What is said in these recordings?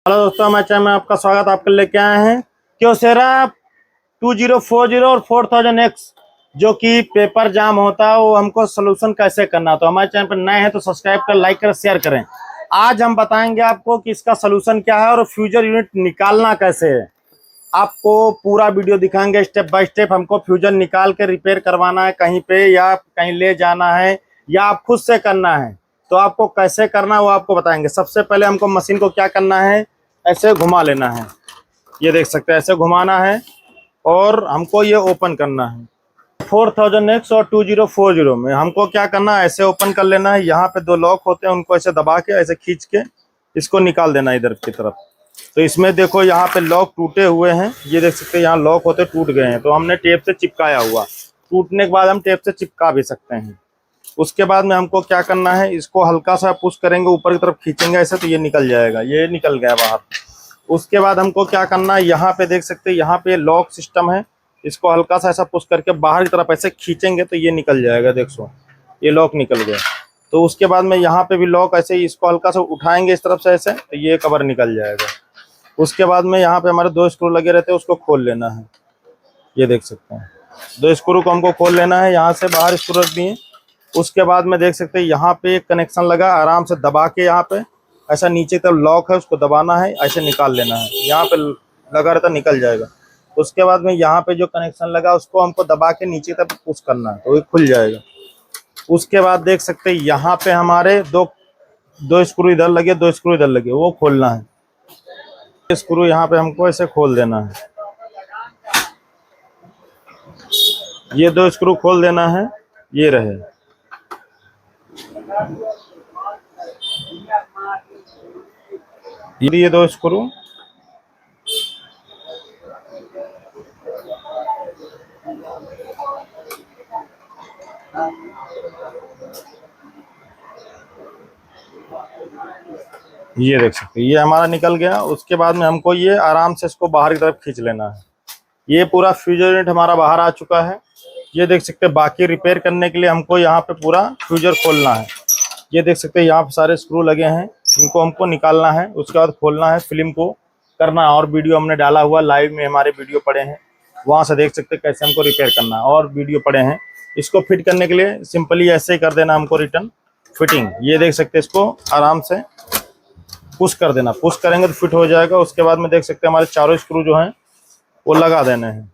Hello दोस्तों, हमारे channel में आपका स्वागत। आपके लेके आए हैं क्योसेरा 2040 और 4000X जो कि पेपर जाम होता है, वो हमको सोल्यूशन कैसे करना। तो हमारे चैनल पर नए हैं तो सब्सक्राइब कर, लाइक कर, शेयर करें। आज हम बताएंगे आपको कि इसका सोल्यूशन क्या है और फ्यूजर यूनिट निकालना कैसे है। आपको पूरा वीडियो दिखाएंगे स्टेप बाय स्टेप। हमको फ्यूजर निकाल के रिपेयर करवाना है कहीं पे, या कहीं ले जाना है, या आप खुद से करना है, तो आपको कैसे करना है वो आपको बताएंगे। सबसे पहले हमको मशीन को क्या करना है, ऐसे घुमा लेना है। ये देख सकते हैं, ऐसे घुमाना है और हमको ये ओपन करना है। 4000X और 2040 में हमको क्या करना है, ऐसे ओपन कर लेना है। यहाँ पे दो लॉक होते हैं, उनको ऐसे दबा के ऐसे खींच के इसको निकाल देना है इधर की तरफ। तो इसमें देखो यहाँ पे लॉक टूटे हुए हैं, ये देख सकते हैं, यहाँ लॉक होते टूट गए हैं, तो हमने टेप से चिपकाया हुआ। टूटने के बाद हम टेप से चिपका भी सकते हैं। उसके बाद में हमको क्या करना है, इसको हल्का सा पुश करेंगे, ऊपर की तरफ खींचेंगे ऐसे, तो ये निकल जाएगा। ये निकल गया बाहर। उसके बाद हमको क्या करना है, यहाँ पे देख सकते हैं, यहाँ पे लॉक सिस्टम है। इसको हल्का सा ऐसा पुश करके बाहर की तरफ ऐसे खींचेंगे तो ये निकल जाएगा। देखो ये लॉक निकल गया। तो उसके बाद में यहाँ पे भी लॉक ऐसे ही, इसको हल्का सा उठाएंगे इस तरफ से ऐसे, तो ये कवर निकल जाएगा। उसके बाद में यहाँ पे हमारे दो स्क्रू लगे रहते हैं, उसको खोल लेना है। ये देख सकते हैं, दो स्क्रू को हमको खोल लेना है। यहाँ से बाहर स्क्रू रख दिए। उसके बाद में देख सकते हैं, यहाँ पे एक कनेक्शन लगा, आराम से दबा के यहाँ पे ऐसा नीचे तक लॉक है, उसको दबाना है, ऐसे निकाल लेना है। यहाँ पे लगा रहता, निकल जाएगा। उसके बाद में यहाँ पे जो कनेक्शन लगा, उसको हमको दबा के नीचे तक पुश करना है, तो ये खुल जाएगा। उसके बाद देख सकते हैं, यहाँ पे हमारे दो स्क्रू इधर लगे, दो स्क्रू इधर लगे, वो खोलना है। स्क्रू यहाँ पे हमको ऐसे खोल देना है। ये दो स्क्रू खोल देना है, ये रहे। ये दो स्क्रू, ये देख सकते हैं, ये हमारा निकल गया। उसके बाद में हमको ये आराम से इसको बाहर की तरफ खींच लेना है। ये पूरा फ्यूजर यूनिट हमारा बाहर आ चुका है। ये देख सकते हैं, बाकी रिपेयर करने के लिए हमको यहाँ पे पूरा फ्यूजर खोलना है। ये देख सकते हैं, यहाँ पे सारे स्क्रू लगे हैं, इनको हमको निकालना है। उसके बाद खोलना है, फिल्म को करना है। और वीडियो हमने डाला हुआ, लाइव में हमारे वीडियो पड़े हैं, वहाँ से देख सकते हैं कैसे हमको रिपेयर करना है, और वीडियो पड़े हैं। इसको फिट करने के लिए सिंपली ऐसे ही कर देना हमको, रिटर्न फिटिंग। ये देख सकते हैं, इसको आराम से पुश कर देना। पुश करेंगे तो फिट हो जाएगा। उसके बाद में देख सकते हैं, हमारे चारों स्क्रू जो हैं वो लगा देने हैं।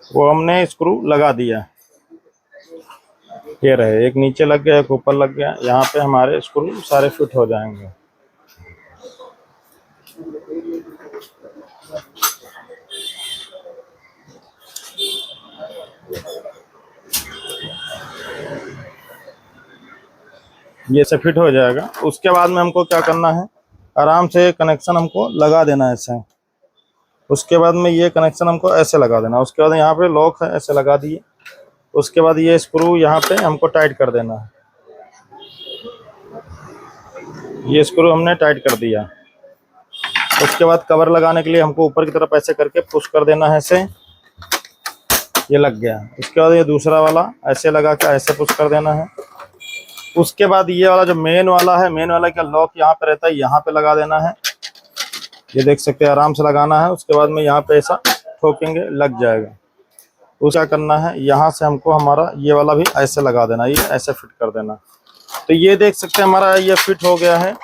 वो हमने स्क्रू लगा दिया। ये रहे, एक नीचे लग गया, एक ऊपर लग गया। यहाँ पे हमारे स्क्रू सारे फिट हो जाएंगे। ये से फिट हो जाएगा। उसके बाद में हमको क्या करना है, आराम से कनेक्शन हमको लगा देना है ऐसे। उसके बाद में ये कनेक्शन हमको ऐसे लगा देना। उसके बाद यहाँ पे लॉक है, ऐसे लगा दिए। उसके बाद ये स्क्रू यहाँ पे हमको टाइट कर देना है। ये स्क्रू हमने टाइट कर दिया। उसके बाद कवर लगाने के लिए हमको ऊपर की तरफ ऐसे करके पुश कर देना है ऐसे, ये लग गया। उसके बाद ये दूसरा वाला ऐसे लगा के ऐसे पुश कर देना है। उसके बाद ये वाला जो मेन वाला है, मेन वाला का लॉक यहाँ पे रहता है, यहाँ पे लगा देना है। ये देख सकते हैं, आराम से लगाना है। उसके बाद में यहाँ पे ऐसा ठोकेंगे, लग जाएगा। उस क्या करना है, यहाँ से हमको हमारा ये वाला भी ऐसे लगा देना, ये ऐसे फिट कर देना। तो ये देख सकते हैं, हमारा ये फिट हो गया है।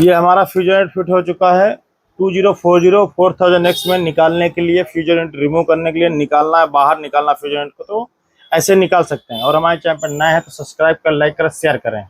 ये हमारा फ्यूजर यूनिट फिट हो चुका है। 2040 4000X में निकालने के लिए, फ्यूजर यूनिट रिमूव करने के लिए निकालना है, बाहर निकालना फ्यूजर यूनिट को, तो ऐसे निकाल सकते हैं। और हमारे चैनल पर नए हैं तो सब्सक्राइब कर, लाइक कर, शेयर करें।